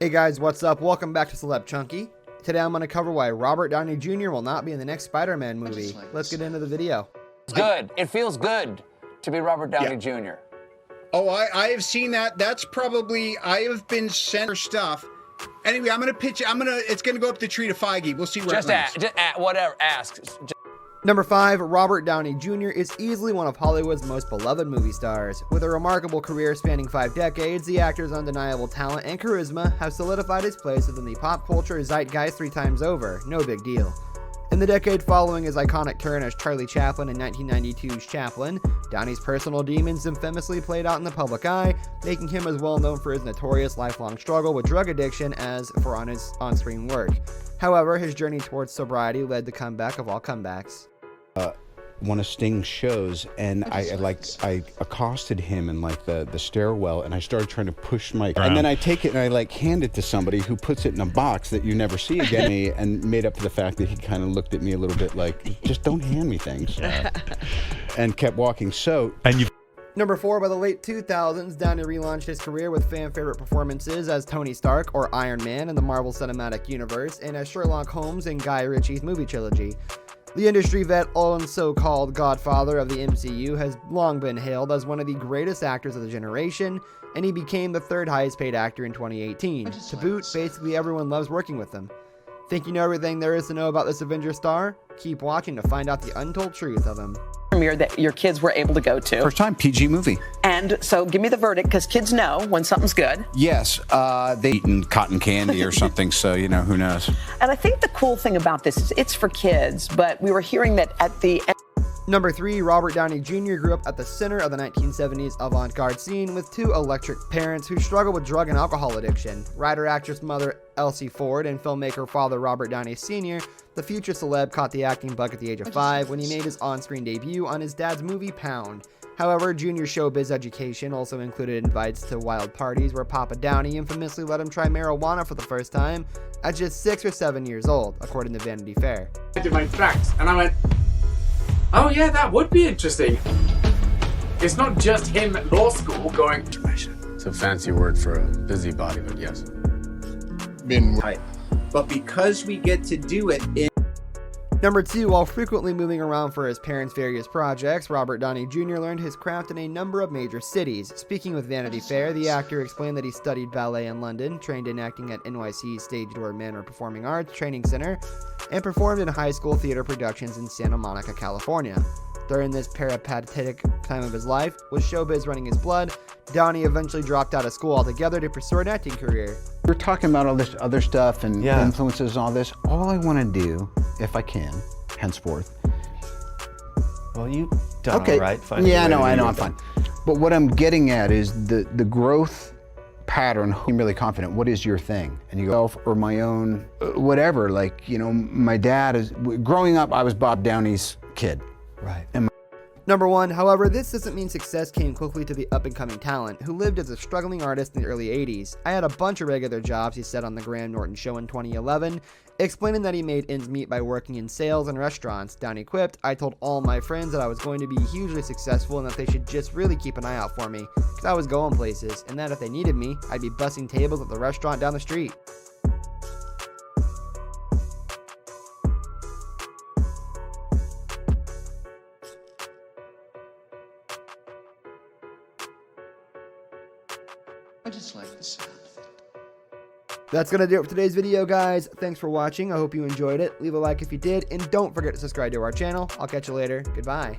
Hey guys, what's up? Welcome back to Celeb Chunky. Today I'm going to cover why Robert Downey Jr. will not be in the next Spider-Man movie. Let's get into the video. It's good. It feels good to be Robert Downey Jr. Oh, I have seen that. That's probably, I have been sent for stuff. Anyway, I'm going to pitch it. It's going to go up the tree to Feige. We'll see where it lands. Whatever, ask. Number 5, Robert Downey Jr. is easily one of Hollywood's most beloved movie stars. With a remarkable career spanning 5 decades, the actor's undeniable talent and charisma have solidified his place within the pop culture zeitgeist 3 times over. No big deal. In the decade following his iconic turn as Charlie Chaplin in 1992's Chaplin, Downey's personal demons infamously played out in the public eye, making him as well known for his notorious lifelong struggle with drug addiction as for on his on-screen work. However, his journey towards sobriety led the comeback of all comebacks. One of Sting's shows, and I accosted him in like the stairwell, and I started trying to push my, and then I take it and I like hand it to somebody who puts it in a box that you never see again, and made up for the fact that he kind of looked at me a little bit like, just don't hand me things, and kept walking. So, Number 4, by the late 2000s, Downey relaunched his career with fan-favorite performances as Tony Stark or Iron Man in the Marvel Cinematic Universe, and as Sherlock Holmes in Guy Ritchie's movie trilogy. The industry vet and so-called godfather of the MCU has long been hailed as one of the greatest actors of the generation, and he became the 3rd highest paid actor in 2018. To boot, basically everyone loves working with him. Think you know everything there is to know about this Avenger star? Keep watching to find out the untold truth of him. Premiere that your kids were able to go to. first time PG movie. And so give me the verdict, because kids know when something's good. Yes, they eaten cotton candy or something, so you know, who knows. And I think the cool thing about this is it's for kids, but we were hearing that at the end. Number 3, Robert Downey Jr. grew up at the center of the 1970s avant-garde scene with 2 electric parents who struggled with drug and alcohol addiction. Writer-actress mother Elsie Ford and filmmaker father Robert Downey Sr., the future celeb caught the acting bug at the age of 5 when he made his on-screen debut on his dad's movie Pound. However, Jr.'s showbiz education also included invites to wild parties where Papa Downey infamously let him try marijuana for the first time at just 6 or 7 years old, according to Vanity Fair. I did my facts, and I went, oh yeah, that would be interesting. It's not just him at law school going, it's a fancy word for a busybody, but yes. But because we get to do it in Number 2, while frequently moving around for his parents' various projects, Robert Downey Jr. learned his craft in a number of major cities. Speaking with Vanity Fair, the actor explained that he studied ballet in London, trained in acting at NYC's Stage Door Manor Performing Arts Training Center, and performed in high school theater productions in Santa Monica, California. During this peripatetic time of his life, with showbiz running his blood, Downey eventually dropped out of school altogether to pursue an acting career. We're talking about all this other stuff and influences and all this. All I want to do, if I can, henceforth. Well, you've done all right. Yeah, I know, I'm fine. But what I'm getting at is the growth pattern. I'm really confident. What is your thing? And you go, or my own, whatever. Like, you know, my dad is, growing up, I was Bob Downey's kid. Right. Number 1, however, this doesn't mean success came quickly to the up-and-coming talent, who lived as a struggling artist in the early 80s. I had a bunch of regular jobs, he said on the Graham Norton Show in 2011, explaining that he made ends meet by working in sales and restaurants. Downey quipped, I told all my friends that I was going to be hugely successful and that they should just really keep an eye out for me, because I was going places, and that if they needed me, I'd be bussing tables at the restaurant down the street. I just like the sound. That's gonna do it for today's video, guys. Thanks for watching. I hope you enjoyed it. Leave a like if you did, and don't forget to subscribe to our channel. I'll catch you later. Goodbye.